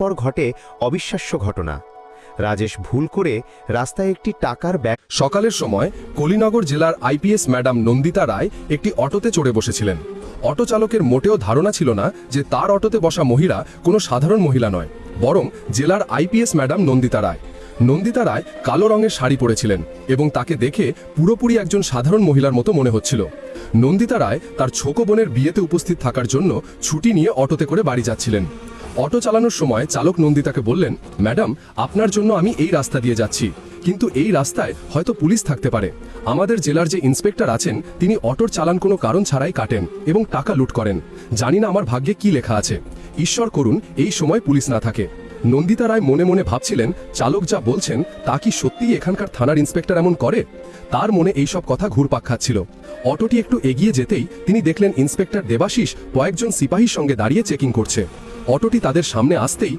তারপর ঘটে অবিশ্বাস্য ঘটনা। রাজেশ ভুল করে রাস্তায় একটি টাকার ব্যাগ। সকালের সময় কলিনগর জেলার আইপিএস ম্যাডাম নন্দিতা রায় একটি অটোতে চড়ে বসেছিলেন। অটো চালকের মোটেও ধারণা ছিল না যে তার অটোতে বসা মহিলা কোনো সাধারণ মহিলা নয়, বরং জেলার আইপিএস ম্যাডাম নন্দিতা রায়। নন্দিতা রায় কালো রঙের শাড়ি পরেছিলেন এবং তাকে দেখে পুরোপুরি একজন সাধারণ মহিলার মতো মনে হচ্ছিল। নন্দিতা রায় তার ছোট বোনের বিয়েতে উপস্থিত থাকার জন্য ছুটি নিয়ে অটোতে করে বাড়ি যাচ্ছিলেন। অটো চালানোর সময় চালক নন্দিতাকে বললেন, ম্যাডাম, আপনার জন্য আমি এই রাস্তা দিয়ে যাচ্ছি, কিন্তু এই রাস্তায় হয়তো পুলিশ থাকতে পারে। আমাদের জেলার যে ইন্সপেক্টর আছেন তিনি অটোর চালান কোনো কারণ ছাড়াই কাটেন এবং টাকা লুট করেন। জানি না আমার ভাগ্যে কি লেখা আছে, ঈশ্বর করুন এই সময় পুলিশ না থাকে। নন্দিতা রায় মনে মনে ভাবছিলেন, চালক যা বলছেন তা কি সত্যিই এখানকার থানার ইন্সপেক্টর এমন করে? তার মনে এইসব কথা ঘুরপাক খাচ্ছিল। অটোটি একটু এগিয়ে যেতেই তিনি দেখলেন ইন্সপেক্টর দেবাশিস কয়েকজন সিপাহীর সঙ্গে দাঁড়িয়ে চেকিং করছে। অটোটি তাদের সামনে আসতেই